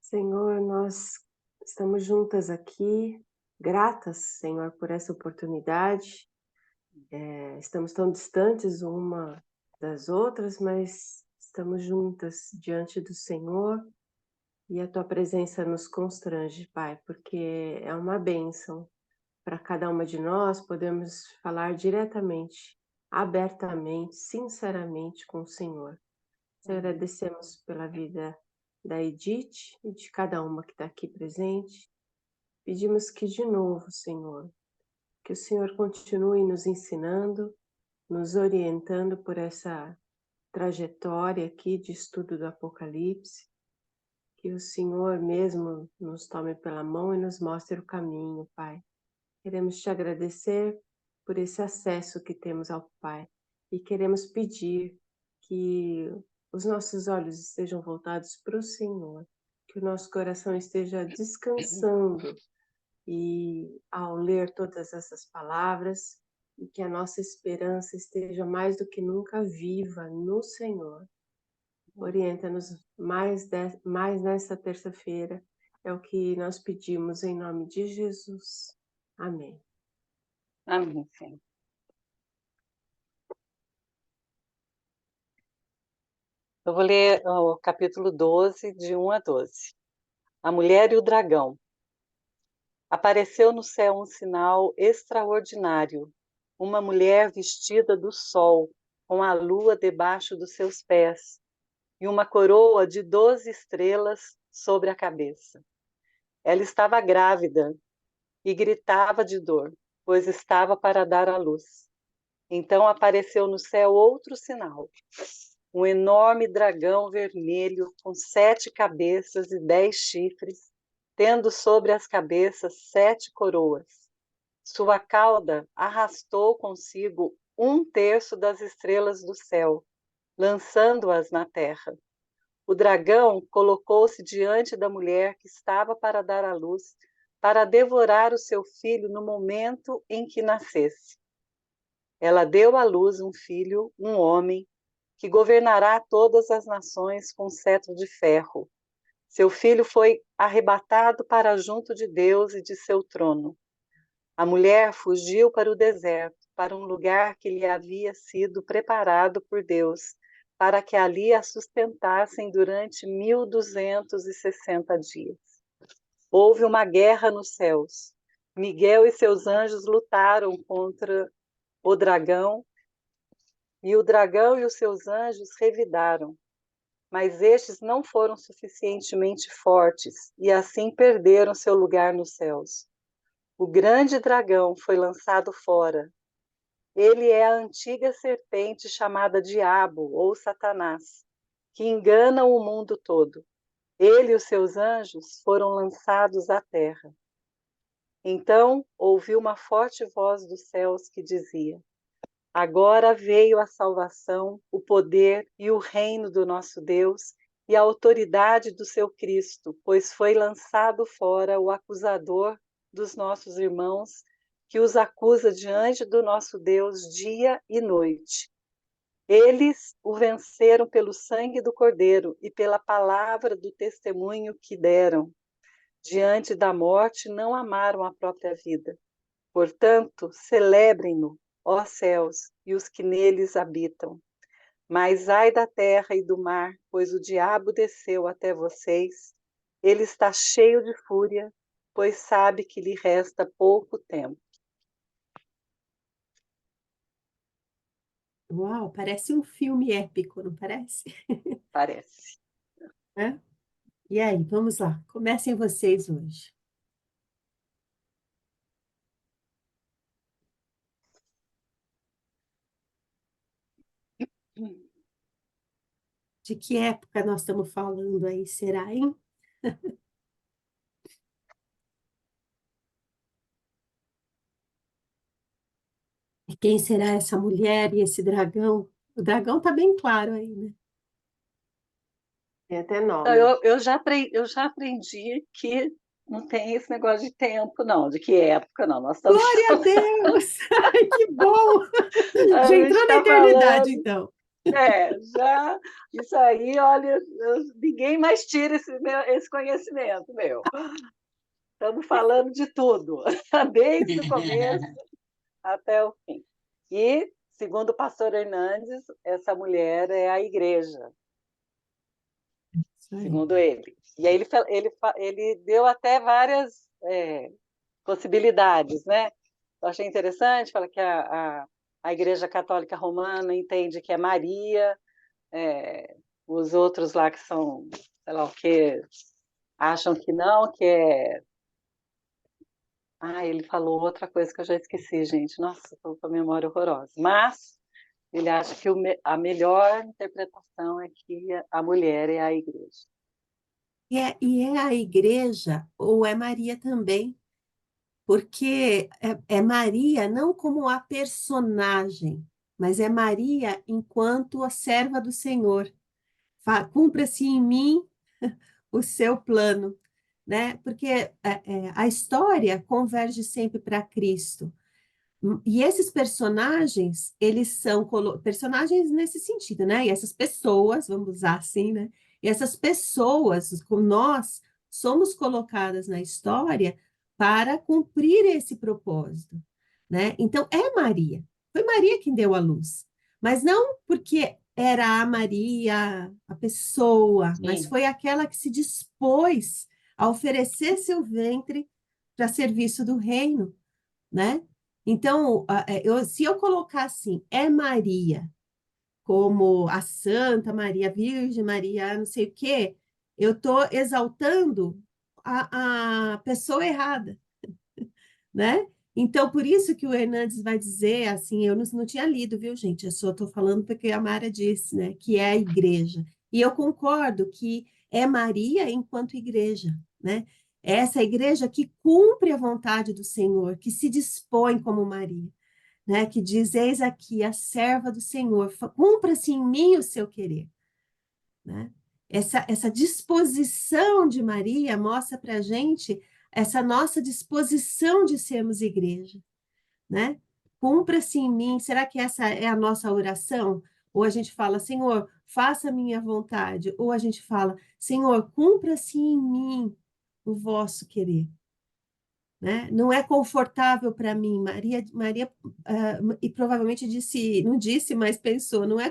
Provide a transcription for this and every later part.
Senhor, nós estamos juntas aqui, gratas, Senhor, por essa oportunidade. Estamos tão distantes uma das outras, mas estamos juntas diante do Senhor e a Tua presença nos constrange, Pai, porque é uma bênção para cada uma de nós. Podemos falar diretamente, abertamente, sinceramente com o Senhor. Te agradecemos pela vida da Edith e de cada uma que está aqui presente. Pedimos que de novo, Senhor, que o Senhor continue nos ensinando, nos orientando por essa trajetória aqui de estudo do Apocalipse, que o Senhor mesmo nos tome pela mão e nos mostre o caminho, Pai. Queremos te agradecer por esse acesso que temos ao Pai e queremos pedir que os nossos olhos estejam voltados para o Senhor, que o nosso coração esteja descansando e ao ler todas essas palavras, e que a nossa esperança esteja mais do que nunca viva no Senhor. Orienta-nos mais nesta terça-feira, é o que nós pedimos em nome de Jesus. Amém. Amém, Senhor. Eu vou ler o capítulo 12, de 1 a 12. A mulher e o dragão. Apareceu no céu um sinal extraordinário, uma mulher vestida do sol, com a lua debaixo dos seus pés, e uma coroa de 12 estrelas sobre a cabeça. Ela estava grávida e gritava de dor, pois estava para dar à luz. Então apareceu no céu outro sinal, um enorme dragão vermelho com 7 cabeças e 10 chifres, tendo sobre as cabeças 7 coroas. Sua cauda arrastou consigo 1/3 das estrelas do céu, lançando-as na terra. O dragão colocou-se diante da mulher que estava para dar à luz, para devorar o seu filho no momento em que nascesse. Ela deu à luz um filho, um homem, que governará todas as nações com cetro de ferro. Seu filho foi arrebatado para junto de Deus e de seu trono. A mulher fugiu para o deserto, para um lugar que lhe havia sido preparado por Deus, para que ali a sustentassem durante 1260 dias. Houve uma guerra nos céus. Miguel e seus anjos lutaram contra o dragão, e o dragão e os seus anjos revidaram. Mas estes não foram suficientemente fortes, e assim perderam seu lugar nos céus. O grande dragão foi lançado fora. Ele é a antiga serpente chamada Diabo ou Satanás, que engana o mundo todo. Ele e os seus anjos foram lançados à terra. Então ouvi uma forte voz dos céus que dizia: Agora veio a salvação, o poder e o reino do nosso Deus e a autoridade do seu Cristo, pois foi lançado fora o acusador dos nossos irmãos, que os acusa diante do nosso Deus dia e noite. Eles o venceram pelo sangue do Cordeiro e pela palavra do testemunho que deram. Diante da morte não amaram a própria vida. Portanto, celebrem-no, ó céus, e os que neles habitam. Mas ai da terra e do mar, pois o diabo desceu até vocês. Ele está cheio de fúria, pois sabe que lhe resta pouco tempo. Uau, parece um filme épico, não parece? Parece. É? E aí, vamos lá. Comecem vocês hoje. De que época nós estamos falando aí, será, hein? E quem será essa mulher e esse dragão? O dragão tá bem claro aí, né? Tem até nome. Eu já aprendi que não tem esse negócio de tempo, não, de que época, não. Nós estamos Glória a Deus! Ai, que bom! A Já gente entrou na está eternidade, falando, então. Já, isso aí, olha, ninguém mais tira esse conhecimento, meu. Estamos falando de tudo, desde o começo até o fim. E, segundo o pastor Hernandes, essa mulher é a igreja, Isso aí. segundo ele. E aí ele deu até várias possibilidades, né? Eu achei interessante, fala que a Igreja Católica Romana entende que é Maria, os outros lá que são, sei lá o que, acham que não, que é... Ah, ele falou outra coisa que eu já esqueci, gente. Nossa, estou com a memória horrorosa. Mas ele acha que a melhor interpretação é que a mulher é a igreja. E é a igreja, ou é Maria também, porque é Maria não como a personagem, mas é Maria enquanto a serva do Senhor. Cumpra-se em mim o seu plano, né? Porque a história converge sempre para Cristo. E esses personagens, eles são personagens nesse sentido, né? E essas pessoas, vamos usar assim, né? E essas pessoas, como nós, somos colocadas na história para cumprir esse propósito, né? Então, é Maria. Foi Maria quem deu a luz. Mas não porque era a Maria, a pessoa, mas Sim, foi aquela que se dispôs a oferecer seu ventre para serviço do reino, né? Então, se eu colocar assim, é Maria, como a Santa Maria, Virgem Maria, não sei o quê, eu estou exaltando a pessoa errada, né? Então, por isso que o Hernandes vai dizer, assim, eu não tinha lido, viu, gente? Eu só estou falando porque a Mara disse, né, que é a igreja. E eu concordo que é Maria enquanto igreja, né? É essa igreja que cumpre a vontade do Senhor, que se dispõe como Maria, né? Que diz, eis aqui a serva do Senhor, cumpra-se em mim o seu querer, né? Essa disposição de Maria mostra para a gente essa nossa disposição de sermos igreja, né? Cumpra-se em mim. Será que essa é a nossa oração? Ou a gente fala, Senhor, faça a minha vontade. Ou a gente fala, Senhor, cumpra-se em mim o vosso querer. Né? Não é confortável para mim. Maria e provavelmente disse, não disse, mas pensou, não é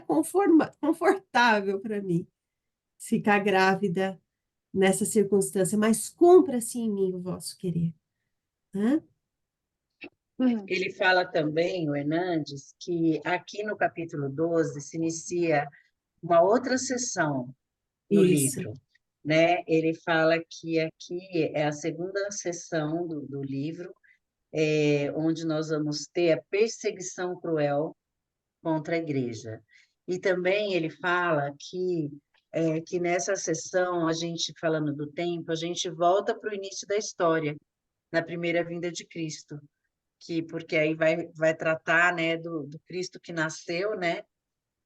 confortável para mim ficar grávida nessa circunstância, mas cumpra-se em mim o vosso querer. Né? Ele fala também, o Hernandes, que aqui no capítulo 12 se inicia uma outra sessão no Isso, livro, né? Ele fala que aqui é a segunda sessão do livro, onde nós vamos ter a perseguição cruel contra a igreja. E também ele fala que nessa sessão, a gente falando do tempo, a gente volta para o início da história, na primeira vinda de Cristo, porque aí vai tratar, né, do Cristo que nasceu, né,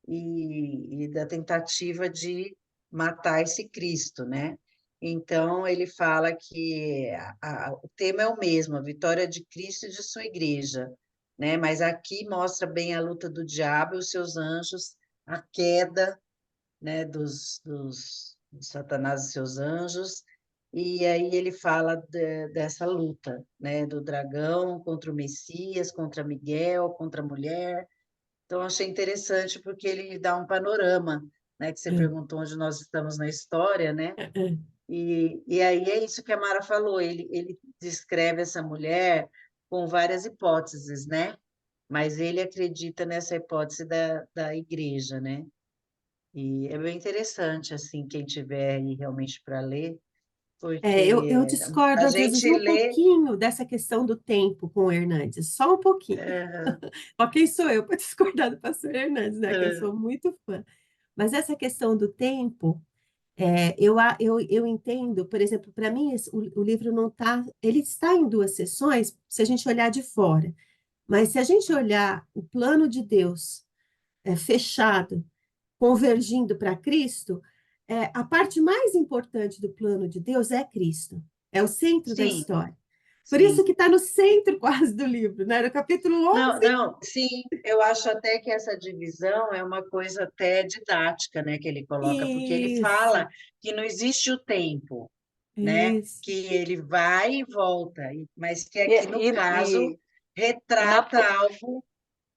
e da tentativa de matar esse Cristo, né? Então, ele fala que o tema é o mesmo, a vitória de Cristo e de sua igreja, né? Mas aqui mostra bem a luta do diabo e os seus anjos, a queda, né, dos Satanás e seus anjos, e aí ele fala dessa luta, né, do dragão contra o Messias, contra Miguel, contra a mulher. Então, achei interessante porque ele dá um panorama, né, que você é, perguntou onde nós estamos na história, né? é. E aí é isso que a Mara falou, ele descreve essa mulher com várias hipóteses, né? Mas ele acredita nessa hipótese da igreja, né? E é bem interessante, assim, quem tiver aí realmente para ler, Eu porque discordo, a às vezes, gente um lê. pouquinho dessa questão do tempo com o Hernandes, só um pouquinho. Ó, quem sou eu para discordar do pastor Hernandes, né? Que eu sou muito fã. Mas essa questão do tempo, eu entendo, por exemplo, para mim, o livro não está. Ele está em duas sessões, se a gente olhar de fora. Mas se a gente olhar o plano de Deus fechado, convergindo para Cristo, a parte mais importante do plano de Deus é Cristo, é o centro da Sim, história. Por sim. isso que está no centro quase do livro, né? No capítulo 11. Não, sim, eu acho até que essa divisão é uma coisa até didática, né, que ele coloca, porque ele fala Isso, que não existe o tempo, né, isso. que ele vai e volta, mas que E, aqui no caso e, e na, retrata algo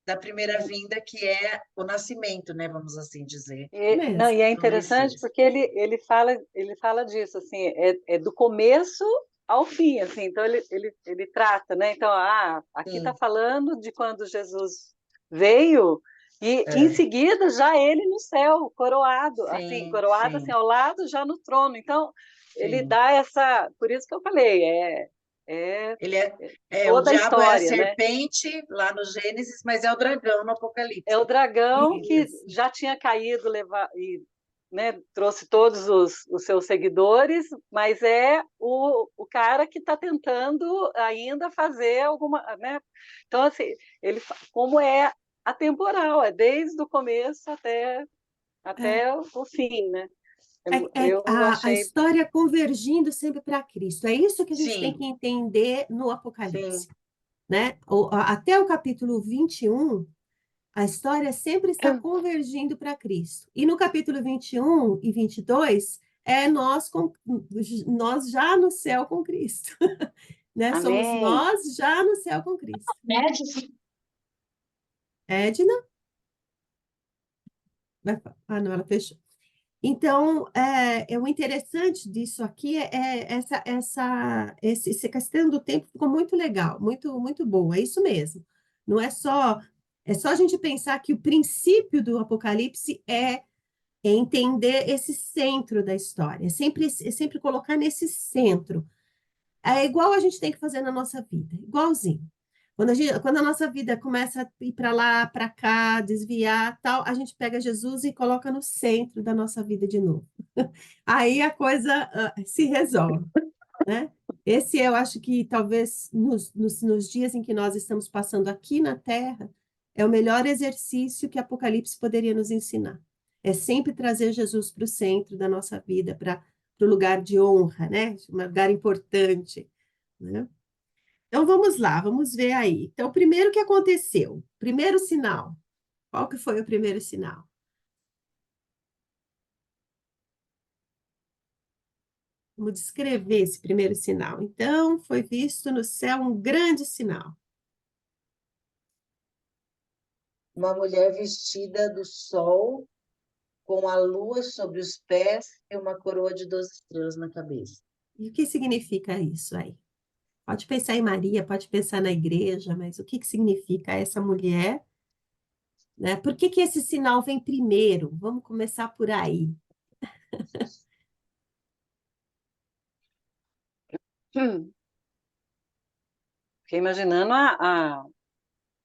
da primeira vinda, que é o nascimento, né, vamos assim dizer, Não, Mesmo. e é do interessante Messias. porque ele fala disso, assim, é do começo ao fim, assim, então ele trata, né? Então, aqui está Sim, falando de quando Jesus veio e em é, seguida já ele no céu, sim, coroado assim sim, ao lado já no trono. Então, ele sim. dá por isso que eu falei, é Ele o toda a diabo é a história, né? serpente lá no Gênesis, mas é o dragão no É o Apocalipse. dragão que Isso. já tinha caído, e, né, trouxe todos os seus seguidores, mas é o cara que está tentando ainda fazer alguma, né? Então, assim, como é atemporal, é desde o começo É, até o fim, né? é Eu a achei, história convergindo sempre para Cristo. É isso que a gente tem que Sim, entender no sim, Apocalipse, né? Até o capítulo 21, a história sempre está convergindo para Cristo. E no capítulo 21 e 22, é nós já no céu com Cristo, né? Somos amém. nós já no céu com Cristo. médici. Edna? Não, ela fechou. Então, o interessante disso aqui essa questão do tempo ficou muito legal, muito, muito boa, é isso mesmo. Não é só a gente pensar que o princípio do Apocalipse é entender esse centro da história, é sempre colocar nesse centro. É igual a gente tem que fazer na nossa vida, igualzinho. Quando a nossa vida começa a ir para lá, para cá, desviar, tal, a gente pega Jesus e coloca no centro da nossa vida de novo. Aí a coisa se resolve, né? Esse eu acho que talvez nos dias em que nós estamos passando aqui na Terra, é o melhor exercício que Apocalipse poderia nos ensinar. É sempre trazer Jesus para o centro da nossa vida, para o lugar de honra, né? Um lugar importante, né? Então vamos lá, vamos ver aí. Então, o primeiro que aconteceu, primeiro sinal. Qual que foi o primeiro sinal? Vamos descrever esse primeiro sinal. Então, foi visto no céu um grande sinal. Uma mulher vestida do sol, com a lua sobre os pés e uma coroa de 12 estrelas na cabeça. E o que significa isso aí? Pode pensar em Maria, pode pensar na igreja, mas o que que significa essa mulher, né? Por que que esse sinal vem primeiro? Vamos começar por aí. Fiquei imaginando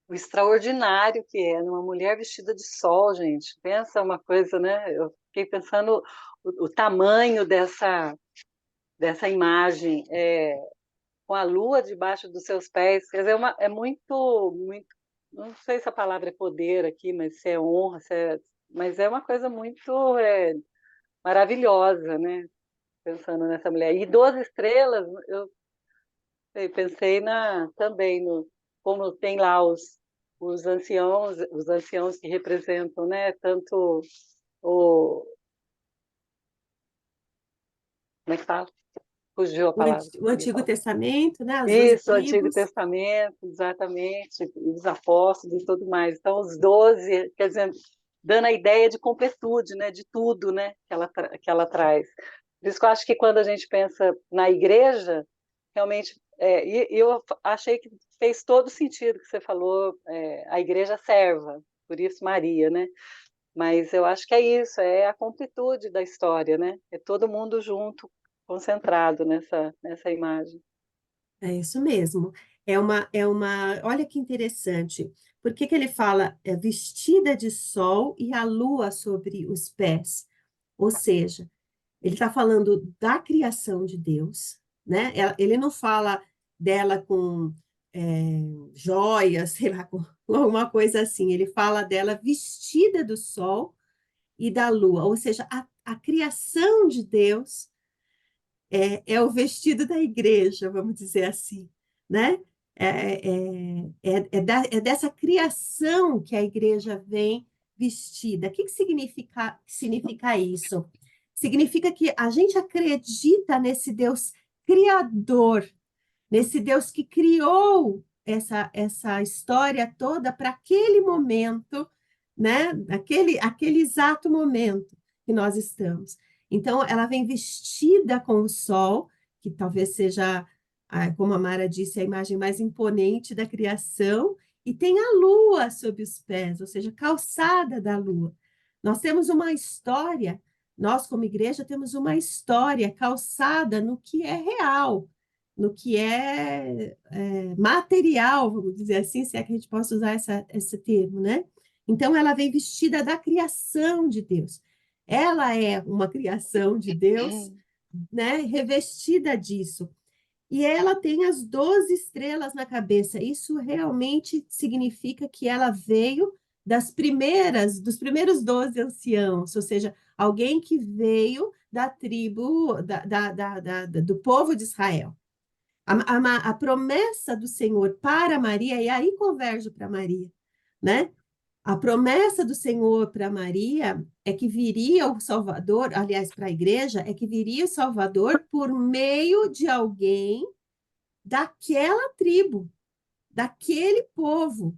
o extraordinário que é uma mulher vestida de sol, gente. Pensa uma coisa, né? Eu fiquei pensando o tamanho dessa imagem, com a lua debaixo dos seus pés. Quer dizer, é muito, muito. Não sei se a palavra é poder aqui, mas se é honra, mas é uma coisa muito maravilhosa, né? Pensando nessa mulher. E 12 estrelas, eu pensei também como tem lá os anciãos que representam, né, tanto o, como é que fala? Fugiu a palavra que O eu queria Antigo falar. Testamento, né? As 12 Isso, o Antigo tribos. Testamento, exatamente, os apóstolos e tudo mais. Então, os 12, quer dizer, dando a ideia de completude, né, de tudo, né, que ela traz. Por isso que eu acho que quando a gente pensa na igreja, realmente, e eu achei que fez todo sentido que você falou, a igreja serva, por isso Maria, né? Mas eu acho que é isso, é a completude da história, né? É todo mundo junto, concentrado nessa imagem. É isso mesmo. Olha que interessante. Por que que ele fala vestida de sol e a lua sobre os pés? Ou seja, ele está falando da criação de Deus, né? Ele não fala dela com joias, sei lá, com alguma coisa assim. Ele fala dela vestida do sol e da lua, ou seja, a criação de Deus é o vestido da igreja, vamos dizer assim. né? É dessa criação que a igreja vem vestida. O que significa isso? Significa que a gente acredita nesse Deus criador, nesse Deus que criou essa história toda para aquele momento, né? Aquele exato momento que nós estamos. Então, ela vem vestida com o sol, que talvez seja, como a Mara disse, a imagem mais imponente da criação, e tem a lua sob os pés, ou seja, calçada da lua. Nós temos uma história, nós, como igreja, temos uma história calçada no que é real, no que é material, vamos dizer assim, se é que a gente possa usar esse termo, né? Então, ela vem vestida da criação de Deus. Ela é uma criação de Deus, né? Revestida disso. E ela tem as 12 estrelas na cabeça. Isso realmente significa que ela veio dos primeiros 12 anciãos, ou seja, alguém que veio da tribo, do povo de Israel. A promessa do Senhor para Maria, e aí converge para Maria, né? A promessa do Senhor para Maria é que viria o Salvador, aliás, para a igreja, é que viria o Salvador por meio de alguém daquela tribo, daquele povo,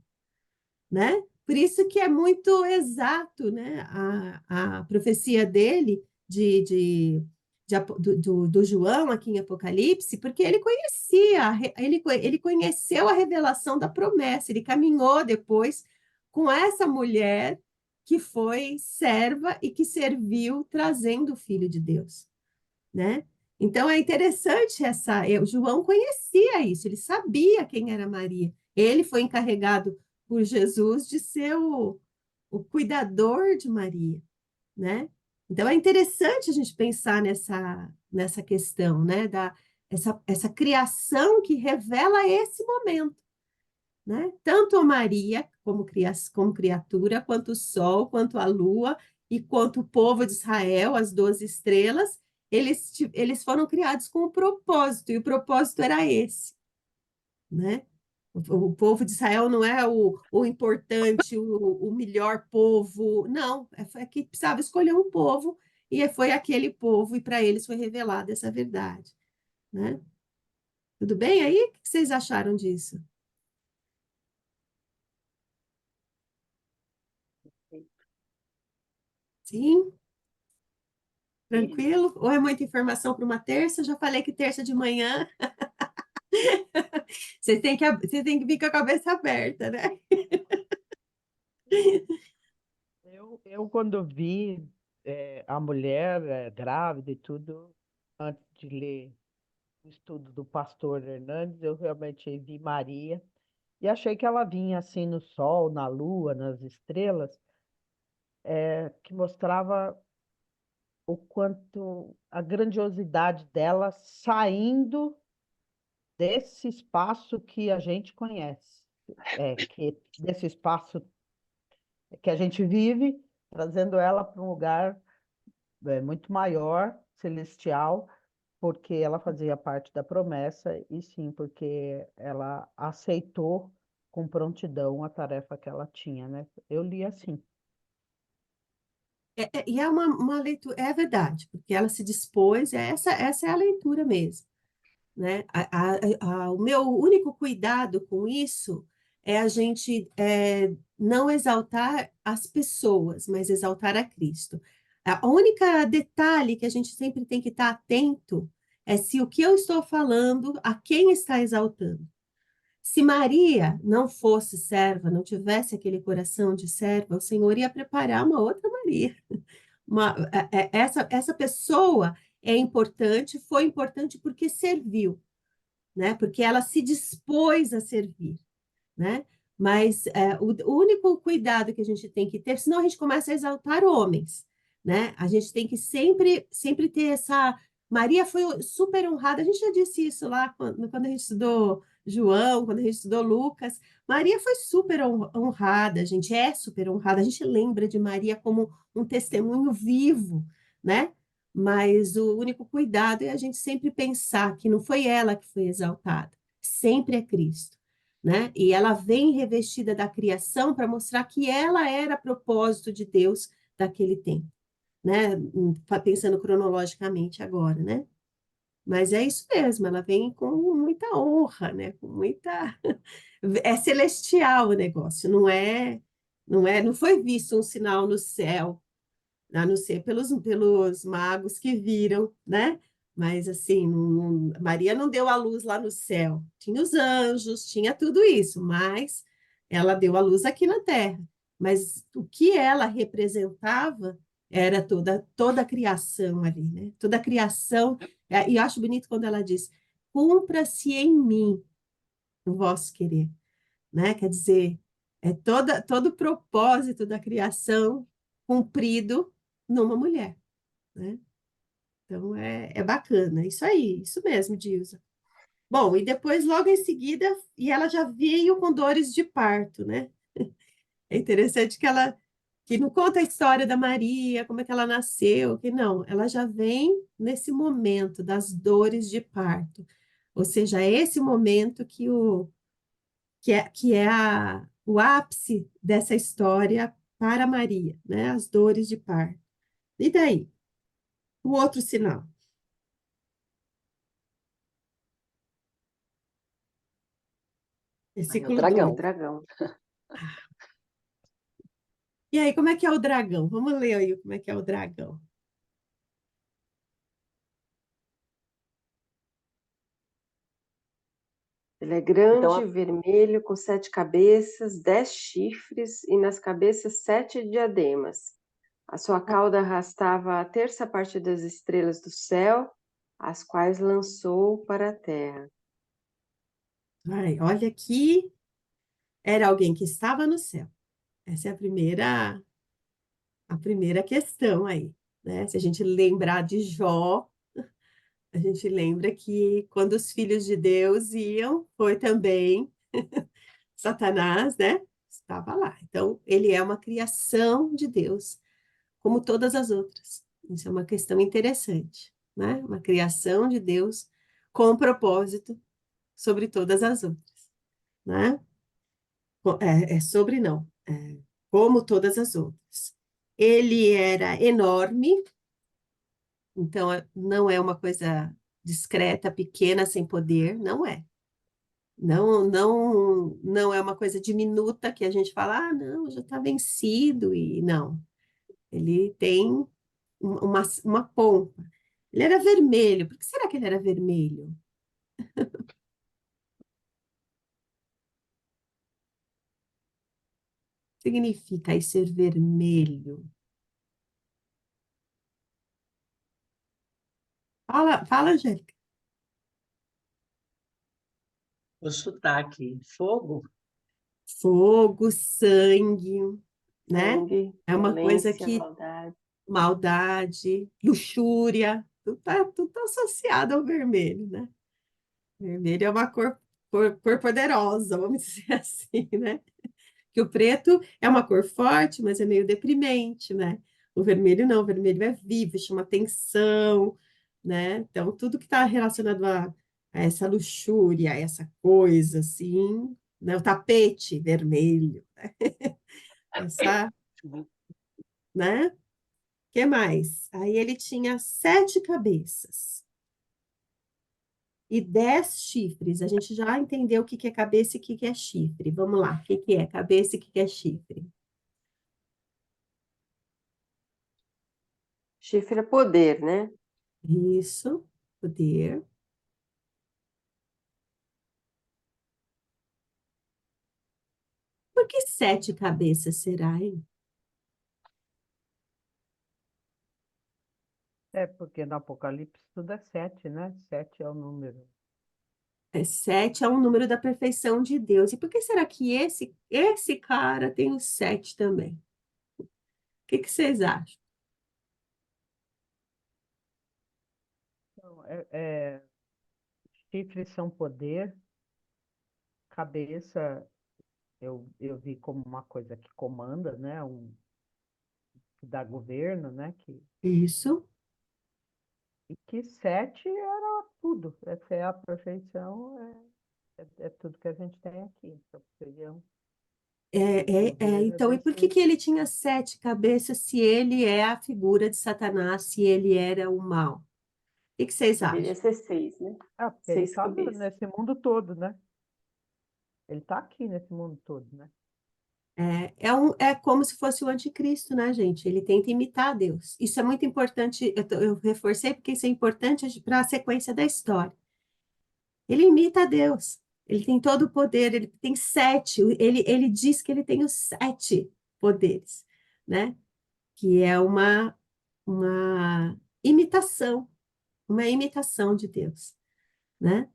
né? Por isso que é muito exato, né? A profecia dele do João aqui em Apocalipse, porque ele conhecia, ele conheceu a revelação da promessa, ele caminhou depois com essa mulher que foi serva e que serviu trazendo o Filho de Deus, né? Então é interessante o João conhecia isso, ele sabia quem era Maria. Ele foi encarregado por Jesus de ser o cuidador de Maria, né? Então é interessante a gente pensar nessa questão, né? Essa criação que revela esse momento, né? Tanto a Maria como criatura, quanto o sol, quanto a lua e quanto o povo de Israel, as 12 estrelas, eles foram criados com um propósito, e o propósito era esse, né? O povo de Israel não é o importante, o melhor povo, não, é que precisava escolher um povo, e foi aquele povo, e para eles foi revelada essa verdade, né? Tudo bem aí? O que vocês acharam disso? Sim? Tranquilo? Ou é muita informação para uma terça? Já falei que terça de manhã você tem que vir com a cabeça aberta, né? Quando vi a mulher grávida e tudo, antes de ler o estudo do pastor Hernandes, eu realmente vi Maria e achei que ela vinha assim no sol, na lua, nas estrelas, que mostrava o quanto a grandiosidade dela saindo desse espaço que a gente conhece, desse espaço que a gente vive, trazendo ela para um lugar muito maior, celestial, porque ela fazia parte da promessa, e sim, porque ela aceitou com prontidão a tarefa que ela tinha, né? Eu li assim. E é uma leitura, é verdade, porque ela se dispôs, essa é a leitura mesmo, né? O meu único cuidado com isso é a gente não exaltar as pessoas, mas exaltar a Cristo. A única detalhe que a gente sempre tem que estar atento é se o que eu estou falando, a quem está exaltando. Se Maria não fosse serva, não tivesse aquele coração de serva, o Senhor ia preparar uma outra Maria. Essa pessoa é importante, foi importante porque serviu, né? Porque ela se dispôs a servir, né? Mas o único cuidado que a gente tem que ter, senão a gente começa a exaltar homens, né? A gente tem que sempre ter essa. Maria foi super honrada, a gente já disse isso lá quando a gente estudou João, quando a gente estudou Lucas. Maria foi super honrada, a gente é super honrada, a gente lembra de Maria como um testemunho vivo, né? Mas o único cuidado é a gente sempre pensar que não foi ela que foi exaltada, sempre é Cristo, né? E ela vem revestida da criação para mostrar que ela era propósito de Deus daquele tempo, né? Pensando cronologicamente agora, né? Mas é isso mesmo, ela vem com muita honra, né? Com muita é celestial o negócio, não foi visto um sinal no céu, a não ser pelos magos que viram, né? Mas assim, Maria não deu a luz lá no céu. Tinha os anjos, tinha tudo isso, mas ela deu a luz aqui na terra. Mas o que ela representava era toda a criação ali, né? Toda a criação. E eu acho bonito quando ela diz: cumpra-se em mim o vosso querer, né? Quer dizer, é todo o propósito da criação cumprido numa mulher, né? Então é bacana, isso aí, isso mesmo, Dilsa. Bom, e depois, logo em seguida, e ela já veio com dores de parto, né? É interessante que não conta a história da Maria, como é que ela nasceu, que não, ela já vem nesse momento das dores de parto. Ou seja, é esse momento que é o ápice dessa história para Maria, né? As dores de parto. E daí? O outro sinal. Aí é o Versículo É o 2. dragão. dragão. E aí, como é que é o dragão? Vamos ler aí como é que é o dragão. Ele é Então, grande, vermelho, com 7 cabeças, 10 chifres e nas cabeças 7 diademas. A sua cauda arrastava a terça parte das estrelas do céu, as quais lançou para a terra. Ai, olha aqui, era alguém que estava no céu. Essa é a primeira questão aí, né? Se a gente lembrar de Jó, a gente lembra que quando os filhos de Deus iam, foi também Satanás, né? Estava lá. Então, ele é uma criação de Deus, como todas as outras. Isso é uma questão interessante, né? Uma criação de Deus com propósito sobre todas as outras, né? É sobre não, como todas as outras. Ele era enorme, então não é uma coisa discreta, pequena, sem poder, não é. Não é uma coisa diminuta que a gente fala, ah, não, já está vencido, e não. Ele tem uma pompa. Ele era vermelho. Por que será que ele era vermelho? Significa aí ser vermelho? Fala, Angélica. Vou chutar aqui. Fogo? Fogo, sangue, né? Sangue, É uma coisa violência, que maldade. maldade, luxúria, tudo tá associado ao vermelho, né? Vermelho é uma cor poderosa, vamos dizer assim, né? Que o preto é uma cor forte, mas é meio deprimente, né? O vermelho não, o vermelho é vivo, chama atenção, né? Então, tudo que está relacionado a essa luxúria, a essa coisa, assim, né? O tapete vermelho, essa, né? O que mais? Aí ele tinha 7 cabeças e 10 chifres. A gente já entendeu o que que é cabeça e o que que é chifre. Vamos lá, o que que é cabeça e o que que é chifre? Chifre é poder, né? Isso, poder. Por que 7 cabeças será, hein? É porque no Apocalipse tudo é sete, né? Sete é o número. 7 é um número da perfeição de Deus. E por que será que esse cara tem os 7 também? O que que vocês acham? Então, chifres são poder, cabeça eu vi como uma coisa que comanda, né? Que dá governo, né? Isso, E que sete era tudo. Essa é a perfeição. É tudo que a gente tem aqui. Então, seria o Então, e por que desse. que ele tinha 7 cabeças se ele é a figura de Satanás, se ele era o mal? O que que vocês Deveria acham? ser 6, né? Ah, porque ele 6 está cabeças. nesse mundo todo, né? Ele está aqui nesse mundo todo, né? É como se fosse o anticristo, né, gente? Ele tenta imitar Deus. Isso é muito importante, eu reforcei porque isso é importante para a sequência da história. Ele imita a Deus. Ele tem todo o poder, ele tem 7, ele diz que ele tem os 7 poderes, né? Que é uma imitação, uma imitação de Deus, né?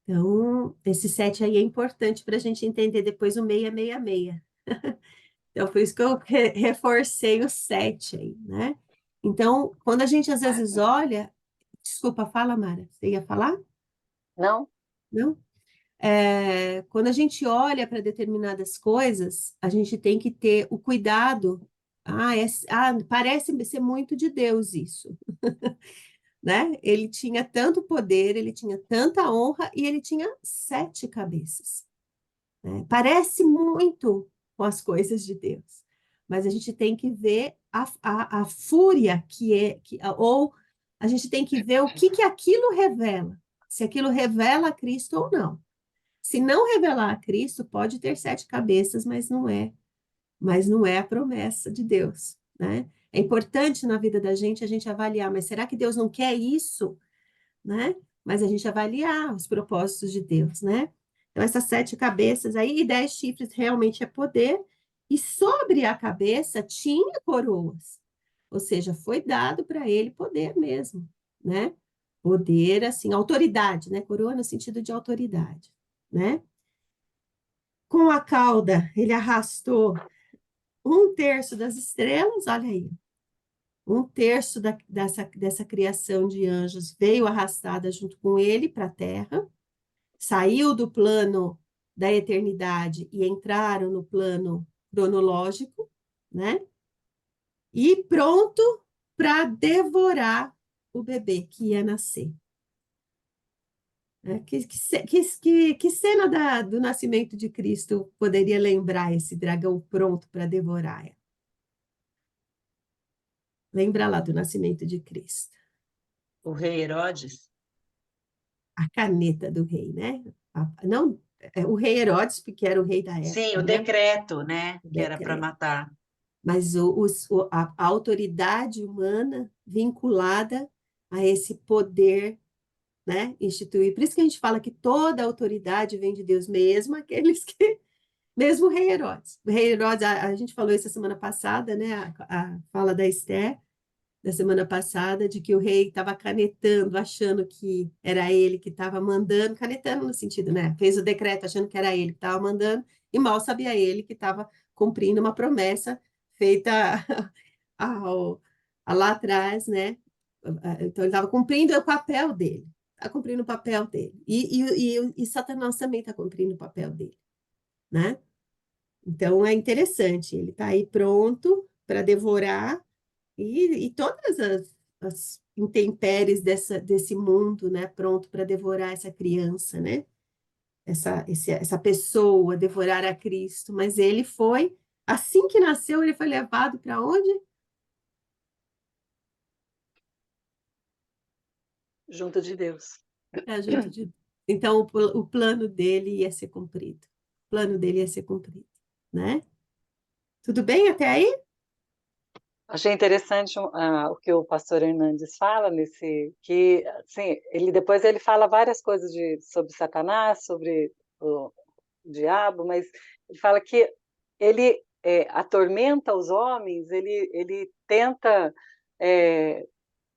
Então, esse 7 aí é importante para a gente entender depois o 666. Então, por isso que eu reforcei o 7 aí, né? Então, quando a gente às vezes olha. Desculpa, fala, Mara. Você ia falar? Não? Não? Quando a gente olha para determinadas coisas, a gente tem que ter o cuidado. Parece ser muito de Deus isso, né? Ele tinha tanto poder, ele tinha tanta honra e ele tinha 7 cabeças, né? Parece muito com as coisas de Deus, mas a gente tem que ver a fúria ou a gente tem que ver o que aquilo revela, se aquilo revela a Cristo ou não. Se não revelar a Cristo, pode ter 7 cabeças, mas não é a promessa de Deus, né? É importante na vida da gente a gente avaliar, mas será que Deus não quer isso, né? Mas a gente avaliar os propósitos de Deus, né? Então, essas 7 cabeças aí, e 10 chifres realmente é poder, e sobre a cabeça tinha coroas, ou seja, foi dado para ele poder mesmo, né? Poder, assim, autoridade, né? Coroa no sentido de autoridade, né? Com a cauda, ele arrastou 1/3 das estrelas, olha aí, 1/3 dessa criação de anjos veio arrastada junto com ele para a terra, saiu do plano da eternidade e entraram no plano cronológico, né? E pronto para devorar o bebê que ia nascer. Que cena do nascimento de Cristo poderia lembrar esse dragão pronto para devorar? Lembra lá do nascimento de Cristo. O rei Herodes? A caneta do rei, né? Não, o rei Herodes, porque era o rei da Sim, o época, né? decreto, né? O Que era para decreto. matar. Mas a autoridade humana vinculada a esse poder, né? Instituir. Por isso que a gente fala que toda autoridade vem de Deus, mesmo aqueles que. Mesmo o rei Herodes. O rei Herodes, a gente falou isso a semana passada, né? A fala da Esther da semana passada, de que o rei estava canetando, achando que era ele que estava mandando, canetando no sentido, né? Fez o decreto achando que era ele que estava mandando, e mal sabia ele que estava cumprindo uma promessa feita ao, lá atrás, né? Então, ele estava cumprindo o papel dele, está cumprindo o papel dele. E Satanás também está cumprindo o papel dele, né? Então, é interessante, ele está aí pronto para devorar e todas as intempéries desse mundo, né? Pronto para devorar essa criança, né? Essa pessoa, devorar a Cristo. Mas ele foi, assim que nasceu, ele foi levado para onde? Junto de Deus. Para junto de. Então, o plano dele ia ser cumprido. O plano dele ia ser cumprido, né? Tudo bem até aí? Achei interessante o que o pastor Hernandes fala que assim, ele fala várias coisas sobre Satanás, sobre o diabo, mas ele fala que ele atormenta os homens, ele tenta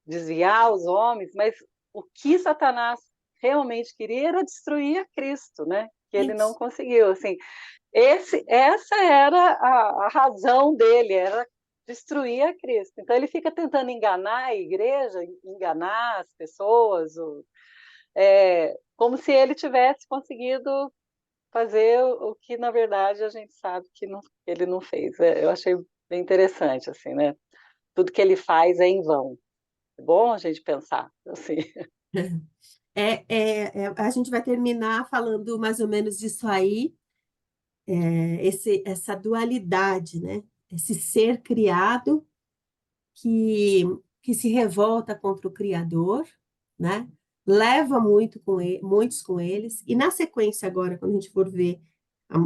desviar os homens, mas o que Satanás realmente queria era destruir a Cristo, né? Que ele não Isso. conseguiu, assim. Essa era a razão dele, era destruir a Cristo. Então ele fica tentando enganar a igreja, enganar as pessoas, como se ele tivesse conseguido fazer o que na verdade a gente sabe que ele não fez. Eu achei bem interessante, assim, né? Tudo que ele faz é em vão. É bom a gente pensar assim. A gente vai terminar falando mais ou menos disso aí, essa dualidade, né? Esse ser criado que, que se revolta contra o Criador, né? Leva muitos com eles, e na sequência agora, quando a gente for ver a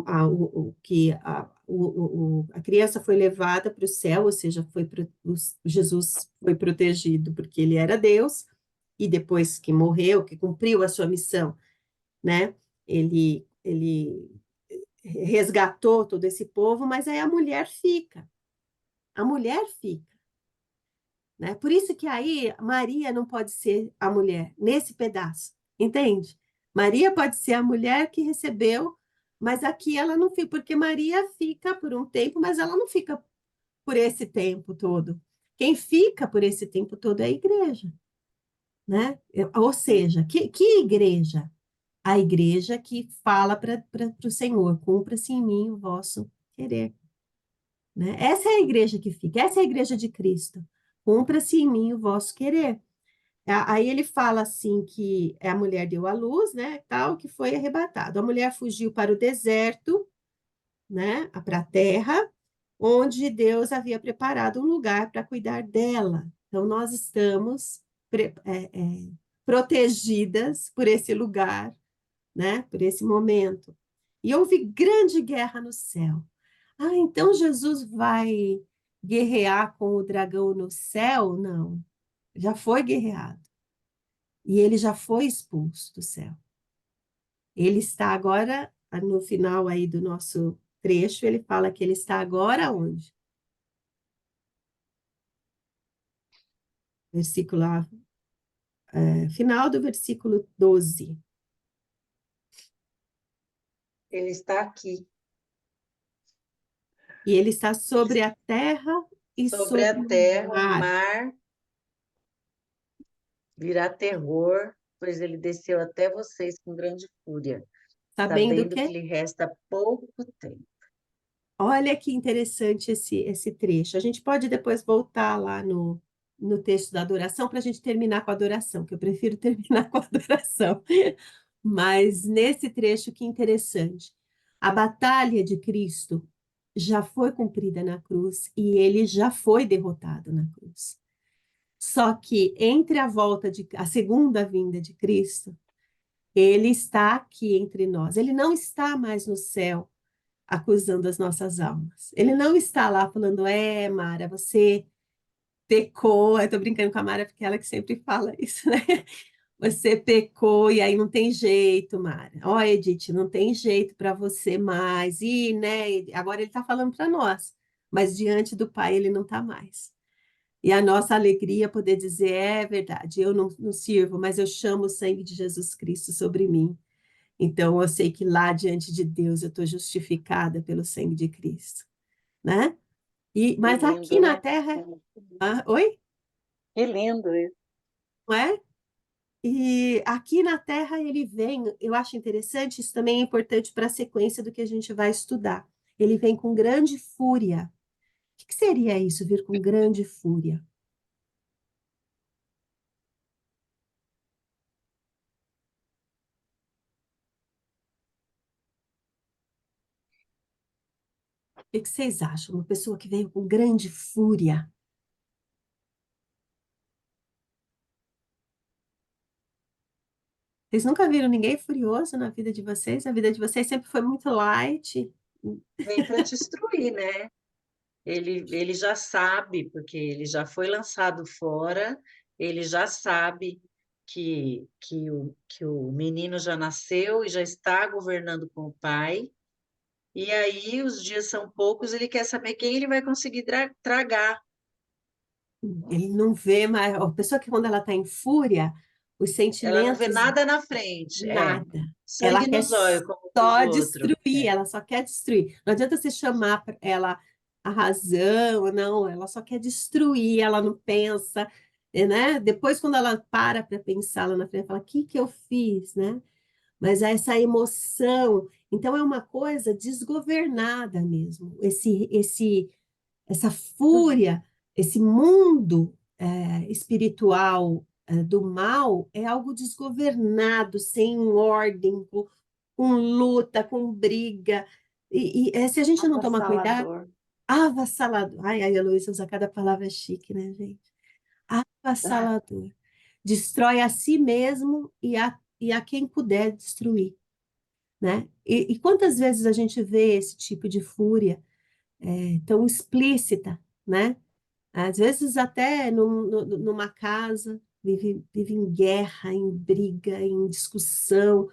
criança foi levada para o céu, ou seja, Jesus foi protegido porque ele era Deus, e depois que morreu, que cumpriu a sua missão, né? Ele resgatou todo esse povo, mas aí a mulher fica, né? Por isso que aí Maria não pode ser a mulher nesse pedaço, entende? Maria pode ser a mulher que recebeu, mas aqui ela não fica, porque Maria fica por um tempo, mas ela não fica por esse tempo todo. Quem fica por esse tempo todo é a igreja, né? Ou seja, que igreja? A igreja que fala para o Senhor, cumpra-se em mim o vosso querer, né? Essa é a igreja que fica, essa é a igreja de Cristo. Cumpra-se em mim o vosso querer. Aí ele fala assim que a mulher deu à luz, né, tal, que foi arrebatado. A mulher fugiu para o deserto, né, para a terra, onde Deus havia preparado um lugar para cuidar dela. Então nós estamos protegidas por esse lugar, né, por esse momento. E houve grande guerra no céu. Ah, então Jesus vai guerrear com o dragão no céu? Não, já foi guerreado. E ele já foi expulso do céu. Ele está agora, no final aí do nosso trecho, ele fala que ele está agora onde? Versículo, final do versículo 12. Ele está aqui, E ele está sobre a terra e sobre a sobre o terra, o mar. mar virá terror, pois ele desceu até vocês com grande fúria, Sabendo o sabendo que quê? lhe resta pouco tempo. Olha que interessante esse trecho. A gente pode depois voltar lá no texto da adoração para a gente terminar com a adoração, que eu prefiro terminar com a adoração. Mas nesse trecho, que interessante. A batalha de Cristo já foi cumprida na cruz e ele já foi derrotado na cruz. Só que entre a segunda vinda de Cristo, ele está aqui entre nós. Ele não está mais no céu acusando as nossas almas. Ele não está lá falando, Mara, você pecou. Eu estou brincando com a Mara porque ela que sempre fala isso, né? Você pecou e aí não tem jeito, Mara. Ó, Edith, não tem jeito para você mais. E, né, agora ele está falando para nós, mas diante do Pai ele não está mais. E a nossa alegria é poder dizer, é verdade, eu não sirvo, mas eu chamo o sangue de Jesus Cristo sobre mim. Então, eu sei que lá diante de Deus eu estou justificada pelo sangue de Cristo, né? Que Mas aqui lindo, na né? Terra, oi? Que lindo isso. Não é? E aqui na Terra ele vem, eu acho interessante, isso também é importante para a sequência do que a gente vai estudar. Ele vem com grande fúria. O que seria isso, vir com grande fúria? O que vocês acham? Uma pessoa que veio com grande fúria. Vocês nunca viram ninguém furioso na vida de vocês? A vida de vocês sempre foi muito light. Vem para destruir, né? Ele já sabe, porque ele já foi lançado fora, ele já sabe que o menino já nasceu e já está governando com o pai, e aí os dias são poucos, ele quer saber quem ele vai conseguir tragar. Ele não vê mais. A pessoa que, quando ela está em fúria, os Ela não vê sentimentos, nada na frente, nada. Ela sangue quer nos olhos, como diz só o outro. destruir, ela só quer destruir. Não adianta você chamar ela a razão, não, ela só quer destruir, ela não pensa, né? Depois, quando ela para pensar lá na frente, ela fala: o que que eu fiz, né? Mas essa emoção, então é uma coisa desgovernada mesmo. Essa fúria, esse mundo espiritual do mal é algo desgovernado, sem ordem, com luta, com briga. Se a gente não tomar cuidado, Avassalador. avassalador. Ai, a Heloísa usa cada palavra chique, né, gente? Avassalador. Destrói a si mesmo e a quem puder destruir, né? E quantas vezes a gente vê esse tipo de fúria tão explícita, né? Às vezes até numa casa, vive em guerra, em briga, em discussão,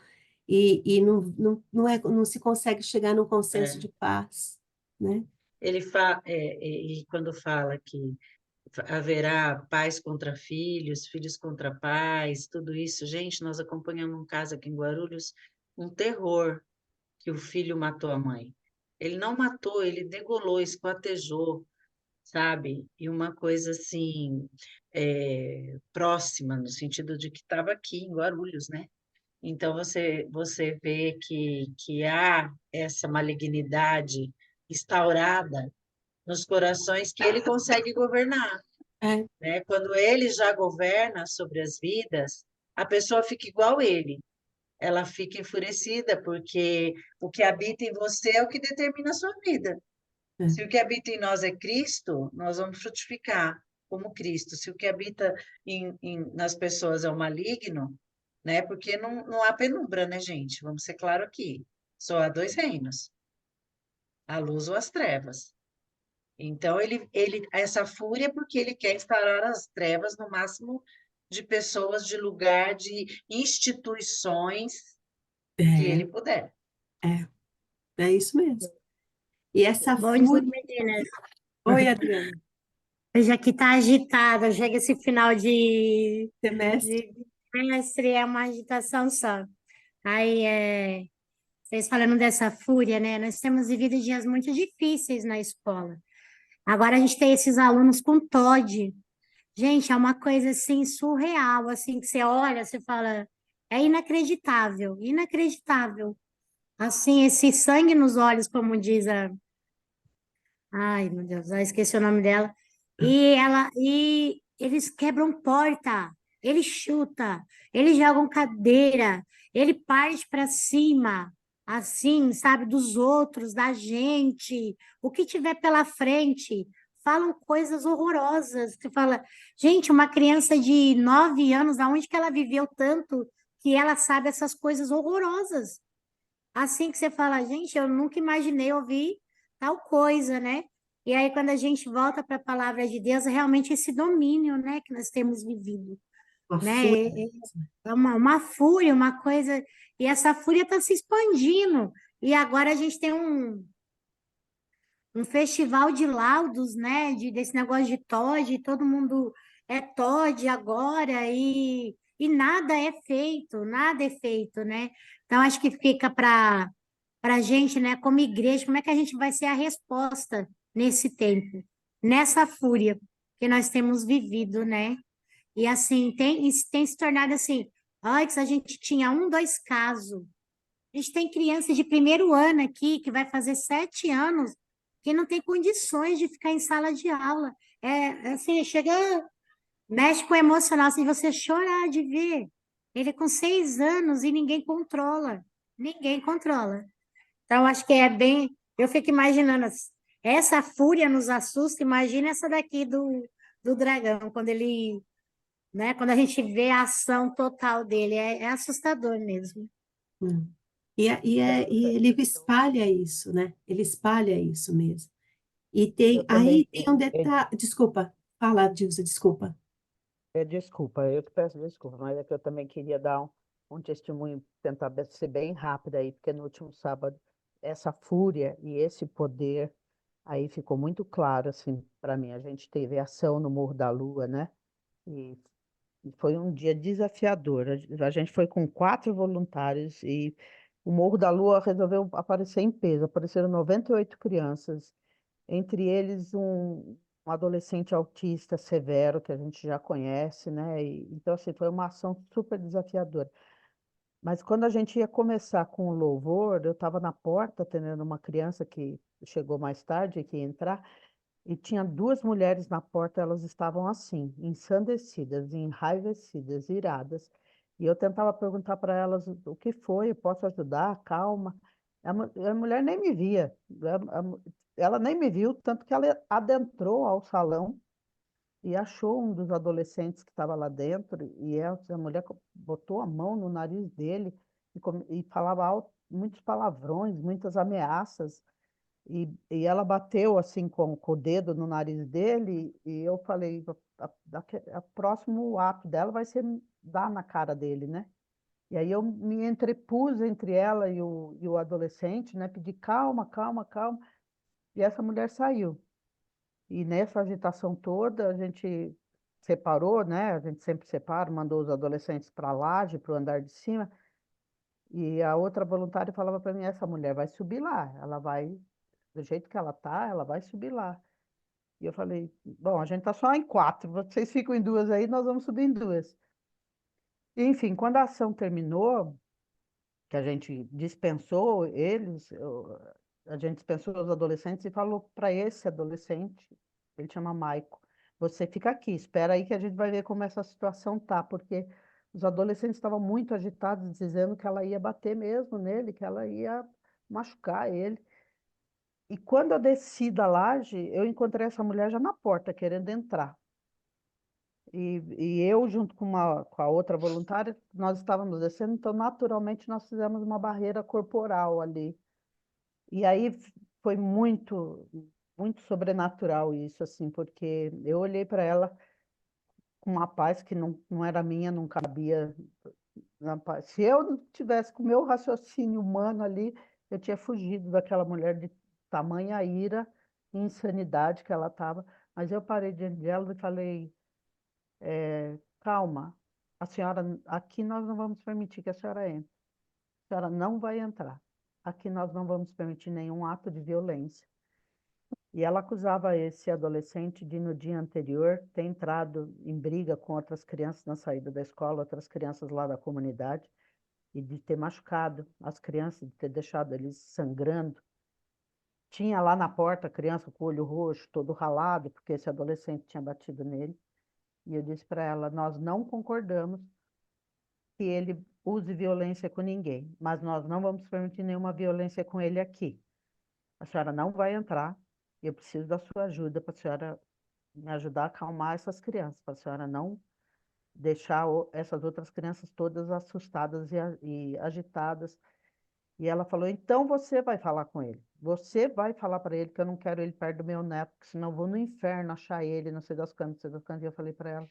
e não se consegue chegar num consenso É. de paz, né? E quando fala que haverá pais contra filhos, filhos contra pais, tudo isso, gente, nós acompanhamos um caso aqui em Guarulhos, um terror, que o filho matou a mãe. Ele não matou, ele degolou, esquartejou, sabe? E uma coisa assim, próxima, no sentido de que estava aqui em Guarulhos, né? Então você vê que há essa malignidade instaurada nos corações que ele consegue governar, É, né? Quando ele já governa sobre as vidas, a pessoa fica igual ele. Ela fica enfurecida porque o que habita em você é o que determina a sua vida. é, Se o que habita em nós é Cristo, nós vamos frutificar como Cristo. Se o que habita nas pessoas é o maligno, né? Porque não há penumbra, né, gente? Vamos ser claro aqui. Só há dois reinos, a luz ou as trevas. Então, essa fúria é porque ele quer instaurar as trevas no máximo de pessoas, de lugar, de instituições que é, ele puder. é, é isso mesmo. E essa Bom dia, fúria. meninas. Oi, Adriana, Hoje aqui tá agitada, chega esse final semestre. de trimestre, é uma agitação só. Aí, vocês falando dessa fúria, né? Nós temos vivido dias muito difíceis na escola. Agora a gente tem esses alunos com TOD. Gente, é uma coisa assim surreal, assim, que você olha, você fala, é inacreditável, inacreditável. Assim, esse sangue nos olhos, como diz a ai, meu Deus, já esqueci o nome dela. E eles quebram porta, ele chuta, eles jogam cadeira, ele parte para cima, assim, sabe, dos outros, da gente, o que tiver pela frente. Falam coisas horrorosas. Você fala, gente, uma criança de 9 anos, aonde que ela viveu tanto que ela sabe essas coisas horrorosas? Assim que você fala, gente, eu nunca imaginei ouvir tal coisa, né? E aí, quando a gente volta para a palavra de Deus, é realmente esse domínio, né, que nós temos vivido, Uma né? fúria. É uma fúria, uma coisa, e essa fúria está se expandindo. E agora a gente tem um festival de laudos, né? Desse negócio de Todd, todo mundo é Todd agora, e nada é feito, né? Então, acho que fica para a gente, né, como igreja, como é que a gente vai ser a resposta nesse tempo, nessa fúria que nós temos vivido, né? E assim, isso tem se tornado assim, antes a gente tinha 2 casos. A gente tem criança de primeiro ano aqui, que vai fazer 7 anos, que não tem condições de ficar em sala de aula. Assim, chega, mexe com o emocional, assim, você chorar de ver. Ele com 6 anos e ninguém controla. Ninguém controla. Então, acho que é bem. Eu fico imaginando, essa fúria nos assusta, imagina essa daqui do dragão, quando ele, né, quando a gente vê a ação total dele, é assustador mesmo. Hum. E ele espalha isso, né? Ele espalha isso mesmo. E Eu aí também, tem um detalhe. Desculpa, fala, Dilsa, desculpa. desculpa, eu que peço desculpa, mas é que eu também queria dar um testemunho, tentar ser bem rápido aí, porque no último sábado, essa fúria e esse poder aí ficou muito claro, assim, para mim. A gente teve ação no Morro da Lua, né? E E foi um dia desafiador. A gente foi com 4 voluntários e o Morro da Lua resolveu aparecer em peso. Apareceram 98 crianças, entre eles um adolescente autista severo, que a gente já conhece, né? Então, assim, foi uma ação super desafiadora. Mas quando a gente ia começar com o louvor, eu estava na porta atendendo uma criança que chegou mais tarde, que ia entrar, e tinha duas mulheres na porta, elas estavam assim, ensandecidas, enraivecidas, iradas. E eu tentava perguntar para elas o que foi, eu posso ajudar, calma. A mulher nem me via, ela nem me viu, tanto que ela adentrou ao salão e achou um dos adolescentes que estava lá dentro, e a mulher botou a mão no nariz dele e falava muitos palavrões, muitas ameaças. E ela bateu assim com o dedo no nariz dele, e eu falei, o próximo ato dela vai ser dar na cara dele, né? E aí eu me entrepus entre ela e o adolescente, né? Pedi calma, calma, calma, e essa mulher saiu. E nessa agitação toda, a gente separou, né? A gente sempre separa, mandou os adolescentes para a laje, para o andar de cima, e a outra voluntária falava para mim, essa mulher vai subir lá, ela vai, do jeito que ela tá, ela vai subir lá. E eu falei, bom, a gente tá só em 4, vocês ficam em 2 aí, nós vamos subir em 2. E, enfim, quando a ação terminou, que a gente dispensou eles, a gente dispensou os adolescentes e falou para esse adolescente, ele chama Maico, você fica aqui, espera aí que a gente vai ver como essa situação tá, porque os adolescentes estavam muito agitados, dizendo que ela ia bater mesmo nele, que ela ia machucar ele. E quando eu desci da laje, eu encontrei essa mulher já na porta, querendo entrar. E eu, junto com a outra voluntária, nós estávamos descendo, então, naturalmente, nós fizemos uma barreira corporal ali. E aí foi muito, muito sobrenatural isso, assim, porque eu olhei para ela com uma paz que não era minha, não cabia na paz. Se eu não tivesse com o meu raciocínio humano ali, eu tinha fugido daquela mulher de tamanha ira e insanidade que ela estava. Mas eu parei diante dela e falei, calma, a senhora, aqui nós não vamos permitir que a senhora entre. A senhora não vai entrar. Aqui nós não vamos permitir nenhum ato de violência. E ela acusava esse adolescente de, no dia anterior, ter entrado em briga com outras crianças na saída da escola, outras crianças lá da comunidade, e de ter machucado as crianças, de ter deixado eles sangrando. Tinha lá na porta a criança com o olho roxo, todo ralado, porque esse adolescente tinha batido nele. E eu disse para ela, nós não concordamos que ele use violência com ninguém, mas nós não vamos permitir nenhuma violência com ele aqui. A senhora não vai entrar, e eu preciso da sua ajuda para a senhora me ajudar a acalmar essas crianças, para a senhora não deixar essas outras crianças todas assustadas e agitadas. E ela falou, então você vai falar com ele. Você vai falar para ele que eu não quero ele perto do meu neto, porque senão eu vou no inferno achar ele, não sei das quantas, não sei das quantas. E eu falei para ela,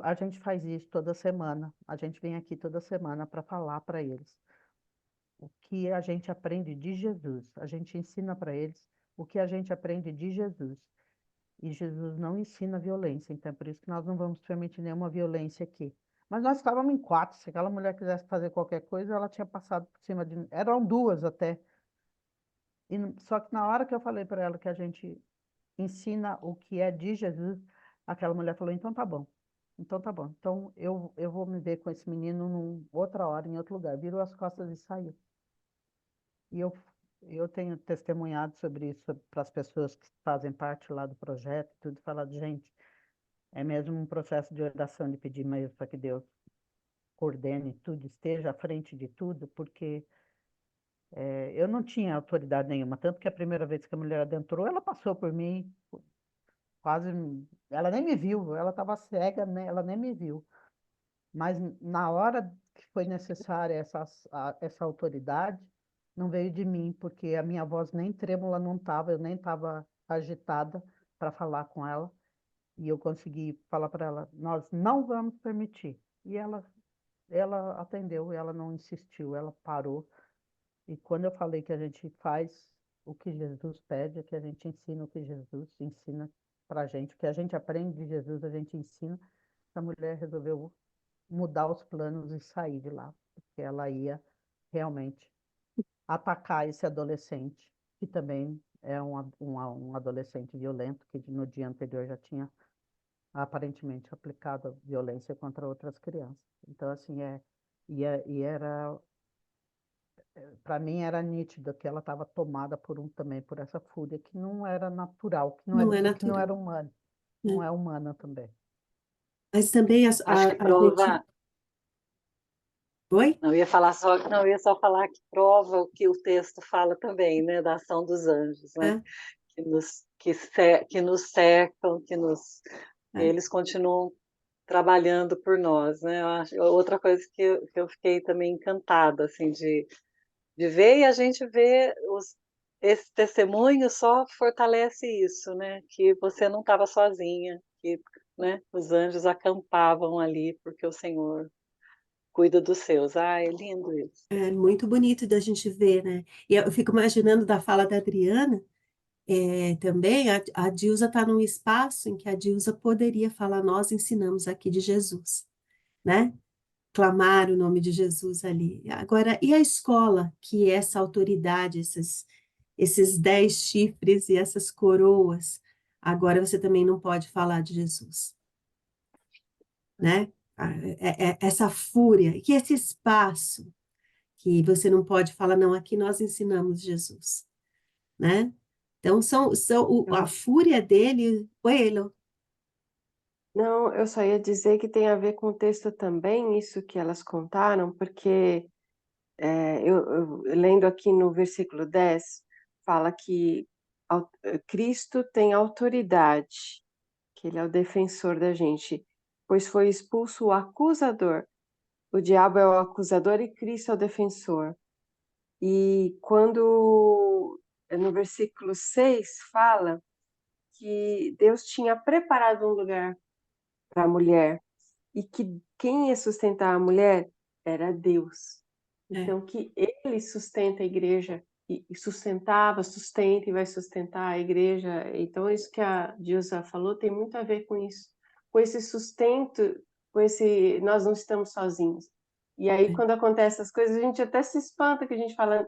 a gente faz isso toda semana. A gente vem aqui toda semana para falar para eles o que a gente aprende de Jesus. A gente ensina para eles o que a gente aprende de Jesus. E Jesus não ensina violência, então é por isso que nós não vamos permitir nenhuma violência aqui. Mas nós estávamos em 4, se aquela mulher quisesse fazer qualquer coisa, ela tinha passado por cima de... Eram 2 até. Só que na hora que eu falei para ela que a gente ensina o que é de Jesus, aquela mulher falou, então tá bom. Então tá bom. Então eu vou me ver com esse menino outra hora, em outro lugar. Virou as costas e saiu. E eu tenho testemunhado sobre isso para as pessoas que fazem parte lá do projeto, tudo, falado, gente, é mesmo um processo de oração, de pedir mesmo para que Deus coordene tudo, esteja à frente de tudo, porque eu não tinha autoridade nenhuma, tanto que a primeira vez que a mulher adentrou, ela passou por mim, quase, ela nem me viu, ela estava cega, né? Ela nem me viu. Mas na hora que foi necessária essa autoridade, não veio de mim, porque a minha voz nem trêmula não estava, eu nem estava agitada para falar com ela. E eu consegui falar para ela, nós não vamos permitir. E ela atendeu, ela não insistiu, ela parou. E quando eu falei que a gente faz o que Jesus pede, que a gente ensina o que Jesus ensina para a gente, o que a gente aprende de Jesus, a gente ensina, a mulher resolveu mudar os planos e sair de lá, porque ela ia realmente atacar esse adolescente, que também é um adolescente violento, que no dia anterior já tinha aparentemente aplicado violência contra outras crianças. Então, assim, e era para mim era nítido que ela estava tomada também por essa fúria que não era natural, Não é que não natural, era humana, não né? é humana também. Mas também Acho que a gente... prova, Oi? não, eu ia só falar que prova o que o texto fala também, né, da ação dos anjos, né, É, que nos cercam, é, eles continuam trabalhando por nós, né? Eu acho, outra coisa que eu fiquei também encantada, assim, de ver, e a gente vê esse testemunho só fortalece isso, né? Que você não estava sozinha, que, né, os anjos acampavam ali porque o Senhor cuida dos seus. Ah, é lindo isso. é muito bonito da gente ver, né? E eu fico imaginando da fala da Adriana, também a Dilsa está num espaço em que a Dilsa poderia falar, nós ensinamos aqui de Jesus, né? Clamar o nome de Jesus ali. Agora, e a escola, que é essa autoridade, esses 10 chifres e essas coroas, agora você também não pode falar de Jesus, né? Essa fúria, que esse espaço que você não pode falar, não, aqui nós ensinamos Jesus, né? Então, a fúria dele, oi, Elo, Não, eu só ia dizer que tem a ver com o texto também, isso que elas contaram, porque lendo aqui no versículo 10, fala que Cristo tem autoridade, que ele é o defensor da gente, pois foi expulso o acusador. O diabo é o acusador e Cristo é o defensor. E quando no versículo 6 fala que Deus tinha preparado um lugar para a mulher e que quem ia sustentar a mulher era Deus. é, Então, que ele sustenta a igreja e sustentava, sustenta e vai sustentar a igreja. Então, isso que a Dilsa falou tem muito a ver com isso, com esse sustento, com esse nós não estamos sozinhos. E aí, é, quando acontecem essas coisas, a gente até se espanta, que a gente fala,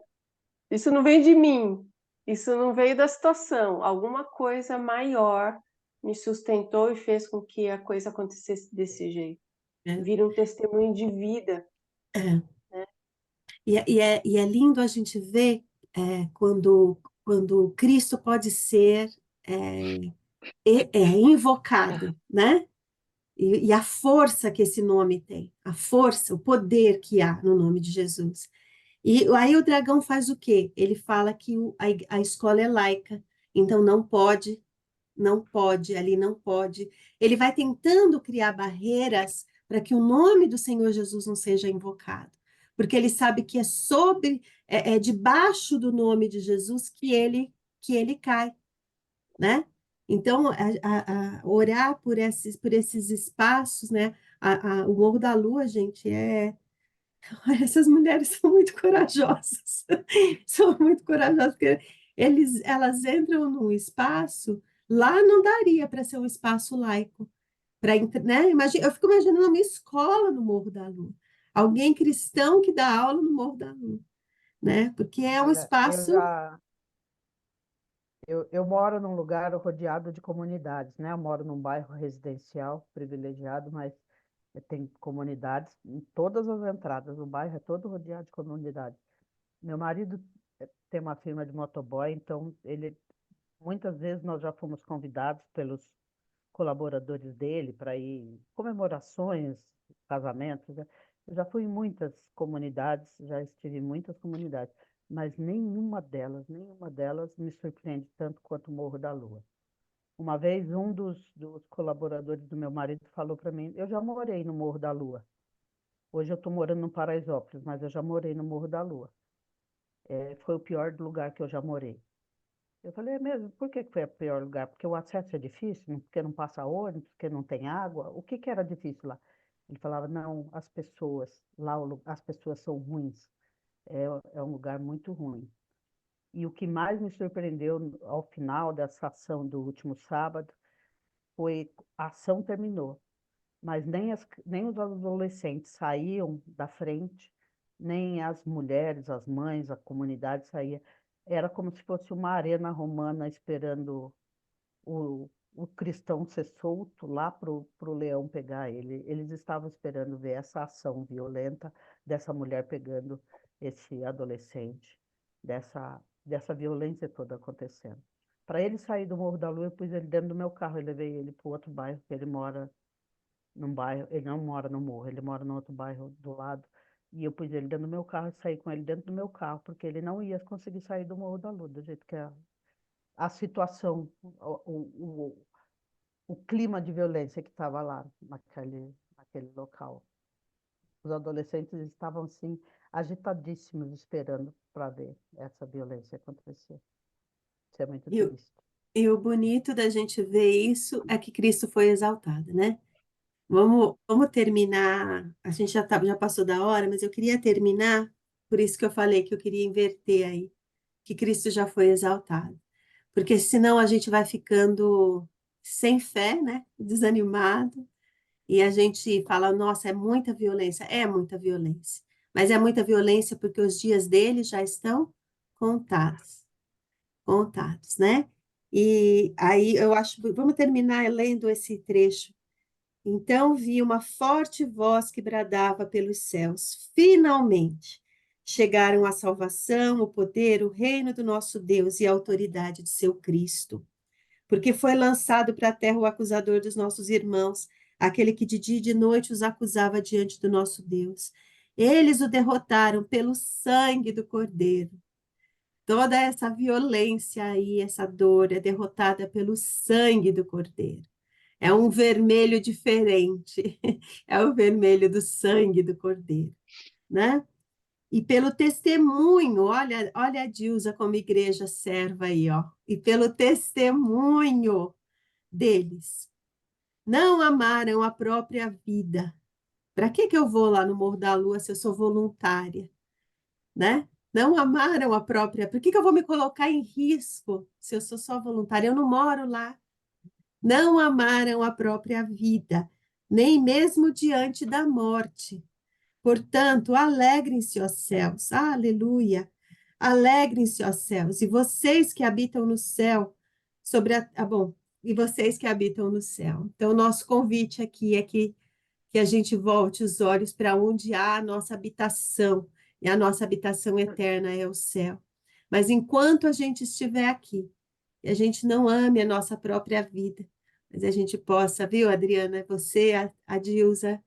isso não veio de mim, isso não veio da situação, alguma coisa maior me sustentou e fez com que a coisa acontecesse desse jeito. é, Vira um testemunho de vida, é. né? E é lindo a gente ver quando Cristo pode ser invocado, né? E a força que esse nome tem, a força, o poder que há no nome de Jesus. E aí o dragão faz o quê? Ele fala que a escola é laica, então não pode, ali não pode. Ele vai tentando criar barreiras para que o nome do Senhor Jesus não seja invocado, porque ele sabe que é debaixo do nome de Jesus que ele cai, né? Então, orar por esses espaços, né? O Morro da Lua, gente, essas mulheres são muito corajosas, são muito corajosas, porque elas entram num espaço, lá não daria para ser um espaço laico, né? Imagina, eu fico imaginando uma escola no Morro da Lua, alguém cristão que dá aula no Morro da Lua, né? Porque é um Olha, espaço, eu moro num lugar rodeado de comunidades, né? Eu moro num bairro residencial privilegiado, mas tem comunidades em todas as entradas. O bairro é todo rodeado de comunidades. Meu marido tem uma firma de motoboy, então muitas vezes nós já fomos convidados pelos colaboradores dele para ir em comemorações, casamentos, né? Eu já fui em muitas comunidades, já estive em muitas comunidades, mas nenhuma delas me surpreende tanto quanto o Morro da Lua. Uma vez, um dos colaboradores do meu marido falou para mim: eu já morei no Morro da Lua. Hoje eu estou morando no Paraisópolis, mas eu já morei no Morro da Lua. Foi o pior lugar que eu já morei. Eu falei, é mesmo? Por que foi o pior lugar? Porque o acesso é difícil? Porque não passa ônibus? Porque não tem água? O que era difícil lá? Ele falava, não, as pessoas, lá as pessoas são ruins. É um lugar muito ruim. E o que mais me surpreendeu ao final dessa ação do último sábado foi a ação terminou, mas nem os adolescentes saíam da frente, nem as mulheres, as mães, a comunidade saía. Era como se fosse uma arena romana esperando o cristão ser solto lá para o leão pegar ele. Eles estavam esperando ver essa ação violenta dessa mulher pegando esse adolescente dessa violência toda acontecendo. Para ele sair do Morro da Lua, eu pus ele dentro do meu carro e levei ele para o outro bairro, que ele mora num bairro, ele não mora no morro, ele mora no outro bairro do lado. E eu pus ele dentro do meu carro e saí com ele dentro do meu carro, porque ele não ia conseguir sair do Morro da Lua, do jeito que a situação, o clima de violência que estava lá naquele local. Os adolescentes estavam, assim, agitadíssimos, esperando para ver essa violência acontecer. Isso é muito E, triste. e o bonito da gente ver isso é que Cristo foi exaltado, né? Vamos terminar. A gente já passou da hora, mas eu queria terminar, por isso que eu falei que eu queria inverter aí, que Cristo já foi exaltado. Porque senão a gente vai ficando sem fé, né? Desanimado, e a gente fala, nossa, é muita violência. Mas é muita violência porque os dias dele já estão contados, contados, né? E aí eu acho, vamos terminar lendo esse trecho. Então vi uma forte voz que bradava pelos céus. Finalmente chegaram a salvação, o poder, o reino do nosso Deus e a autoridade de seu Cristo. Porque foi lançado para a terra o acusador dos nossos irmãos, aquele que de dia e de noite os acusava diante do nosso Deus. Eles o derrotaram pelo sangue do Cordeiro. Toda essa violência aí, essa dor é derrotada pelo sangue do Cordeiro. É um vermelho diferente, é o vermelho do sangue do Cordeiro, né? E pelo testemunho, olha a Dilsa como igreja serva aí, ó. E pelo testemunho deles, não amaram a própria vida. Para que eu vou lá no Morro da Lua se eu sou voluntária, né? Não amaram a própria. Por que eu vou me colocar em risco se eu sou só voluntária? Eu não moro lá. Não amaram a própria vida, nem mesmo diante da morte. Portanto, alegrem-se, ó céus, aleluia, alegrem-se, ó céus, e vocês que habitam no céu, bom, e vocês que habitam no céu. Então, o nosso convite aqui é que a gente volte os olhos para onde há a nossa habitação, e a nossa habitação eterna é o céu. Mas enquanto a gente estiver aqui, e a gente não ame a nossa própria vida, mas a gente possa, viu, Adriana, você, a Dilsa,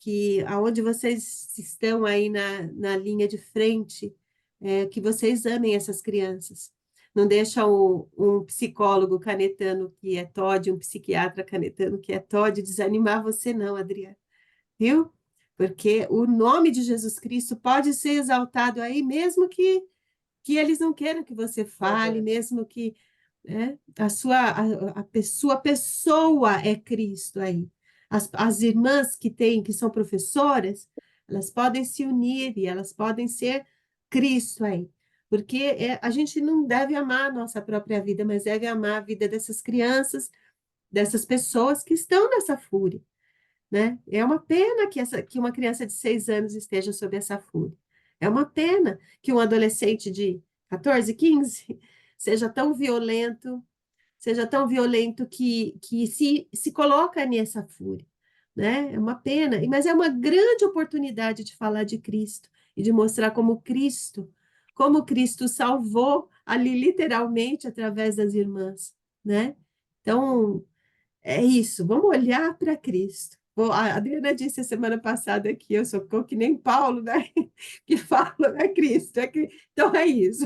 que aonde vocês estão aí na linha de frente, que vocês amem essas crianças. Não deixa um psicólogo canetando que é TOD, um psiquiatra canetando que é TOD, desanimar você não, Adriana, viu? Porque o nome de Jesus Cristo pode ser exaltado aí, mesmo que eles não queiram que você fale, mesmo que sua pessoa é Cristo aí. As irmãs que são professoras, elas podem se unir e elas podem ser Cristo aí. Porque a gente não deve amar a nossa própria vida, mas deve amar a vida dessas crianças, dessas pessoas que estão nessa fúria, né? É uma pena que uma criança de 6 anos esteja sob essa fúria. É uma pena que um adolescente de 14, 15 seja tão violento que se coloca nessa fúria, né? É uma pena, mas é uma grande oportunidade de falar de Cristo e de mostrar como Cristo salvou ali literalmente através das irmãs, né? Então, é isso, vamos olhar para Cristo. A Adriana disse a semana passada que eu sou que nem Paulo, né? Que fala, é Cristo. Então é isso.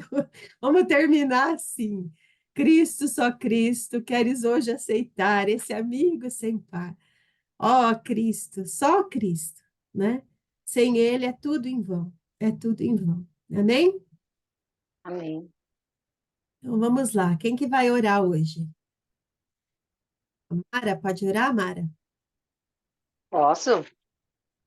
Vamos terminar assim. Cristo, só Cristo, queres hoje aceitar esse amigo sem par. Ó Cristo, só Cristo, né? Sem Ele é tudo em vão, é tudo em vão. Amém? Amém. Então vamos lá. Quem que vai orar hoje? Mara, pode orar, Mara? Posso?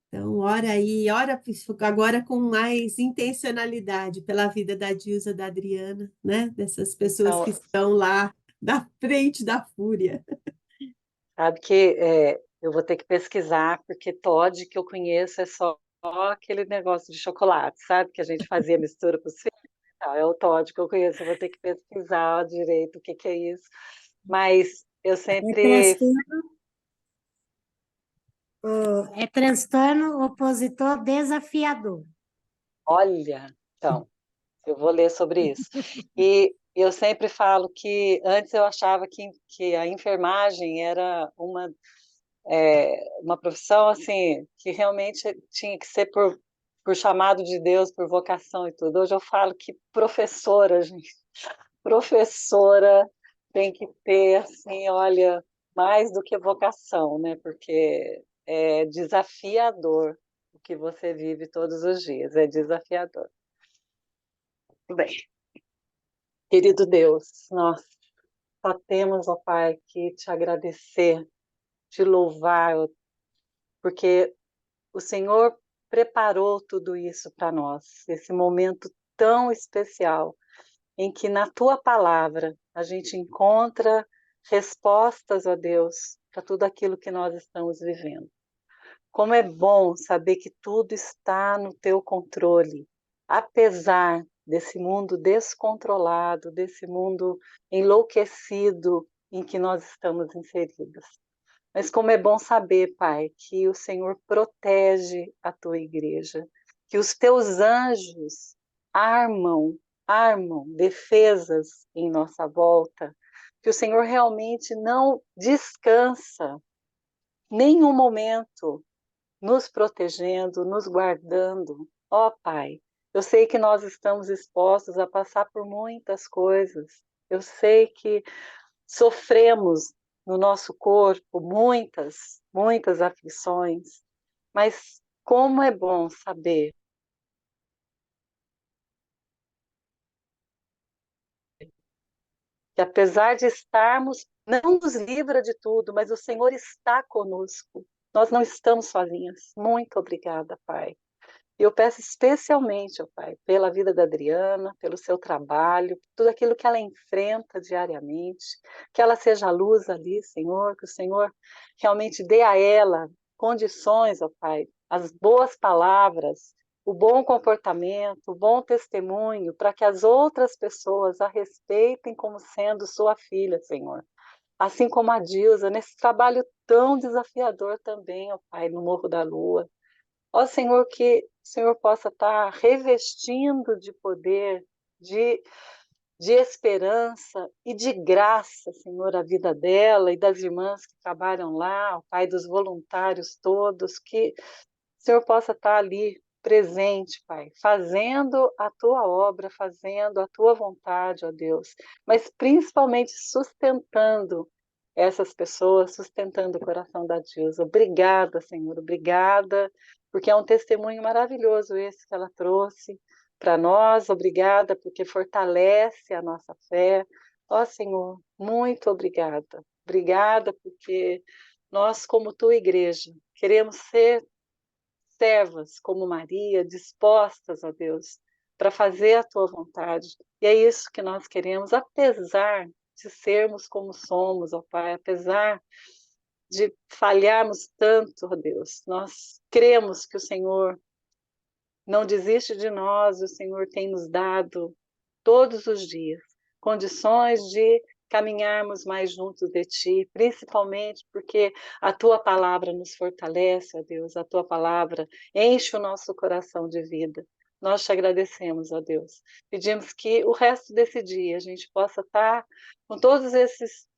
Então, ora aí, ora agora com mais intencionalidade pela vida da Dilsa, da Adriana, né? Dessas pessoas que Então, estão lá na frente da fúria. sabe que eu vou ter que pesquisar, porque Toddy que eu conheço é só aquele negócio de chocolate, sabe? Que a gente fazia mistura com os filhos. É o Toddy que eu conheço, eu vou ter que pesquisar direito o que que é isso. Mas eu É sempre. é transtorno opositor desafiador. Olha, então, eu vou ler sobre isso. E eu sempre falo que antes eu achava que a enfermagem era uma profissão assim que realmente tinha que ser por chamado de Deus, por vocação e tudo. Hoje eu falo que professora, gente, professora tem que ter, assim, olha, mais do que vocação, né? Porque é desafiador o que você vive todos os dias, é desafiador. Bem, querido Deus, nós só temos, ó Pai, que te agradecer, te louvar, porque o Senhor preparou tudo isso para nós, esse momento tão especial em que na tua palavra a gente encontra respostas, ó Deus, para tudo aquilo que nós estamos vivendo. Como é bom saber que tudo está no teu controle, apesar desse mundo descontrolado, desse mundo enlouquecido em que nós estamos inseridos. Mas como é bom saber, Pai, que o Senhor protege a tua igreja, que os teus anjos armam defesas em nossa volta, que o Senhor realmente não descansa nenhum momento nos protegendo, nos guardando. Ó Pai, eu sei que nós estamos expostos a passar por muitas coisas. Eu sei que sofremos no nosso corpo muitas aflições, mas como é bom saber que apesar de estarmos, não nos livra de tudo, mas o Senhor está conosco. Nós não estamos sozinhas. Muito obrigada, Pai. E eu peço especialmente, ó Pai, pela vida da Adriana, pelo seu trabalho, tudo aquilo que ela enfrenta diariamente, que ela seja a luz ali, Senhor, que o Senhor realmente dê a ela condições, ó Pai, as boas palavras, o bom comportamento, o bom testemunho, para que as outras pessoas a respeitem como sendo sua filha, Senhor. Assim como a Dilsa, nesse trabalho tão desafiador também, ó Pai, no Morro da Lua. Ó Senhor, que o Senhor possa estar revestindo de poder, de, de esperança e de graça, Senhor, a vida dela e das irmãs que trabalham lá, o Pai, dos voluntários todos, que o Senhor possa estar ali presente, Pai, fazendo a tua obra, fazendo a tua vontade, ó Deus, mas principalmente sustentando essas pessoas, sustentando o coração da Dilsa. Obrigada, Senhor, obrigada, porque é um testemunho maravilhoso esse que ela trouxe para nós. Obrigada, porque fortalece a nossa fé. Ó Senhor, muito obrigada. Obrigada, porque nós, como tua igreja, queremos ser servas como Maria, dispostas, ó Deus, para fazer a tua vontade. E é isso que nós queremos, apesar de sermos como somos, ó Pai, apesar de falharmos tanto, ó Deus, nós cremos que o Senhor não desiste de nós, o Senhor tem nos dado todos os dias condições de caminharmos mais juntos de Ti, principalmente porque a Tua palavra nos fortalece, ó Deus, a Tua palavra enche o nosso coração de vida. Nós te agradecemos, ó Deus. Pedimos que o resto desse dia a gente possa estar com todos esses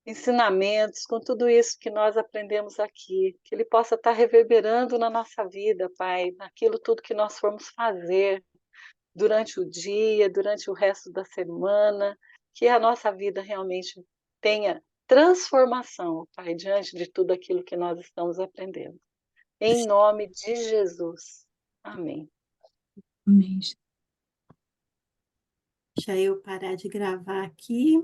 ensinamentos, com tudo isso que nós aprendemos aqui, que ele possa estar reverberando na nossa vida, Pai, naquilo tudo que nós formos fazer durante o dia, durante o resto da semana, que a nossa vida realmente tenha transformação, Pai, diante de tudo aquilo que nós estamos aprendendo. Em nome de Jesus. Amém. Amém. Deixa eu parar de gravar aqui.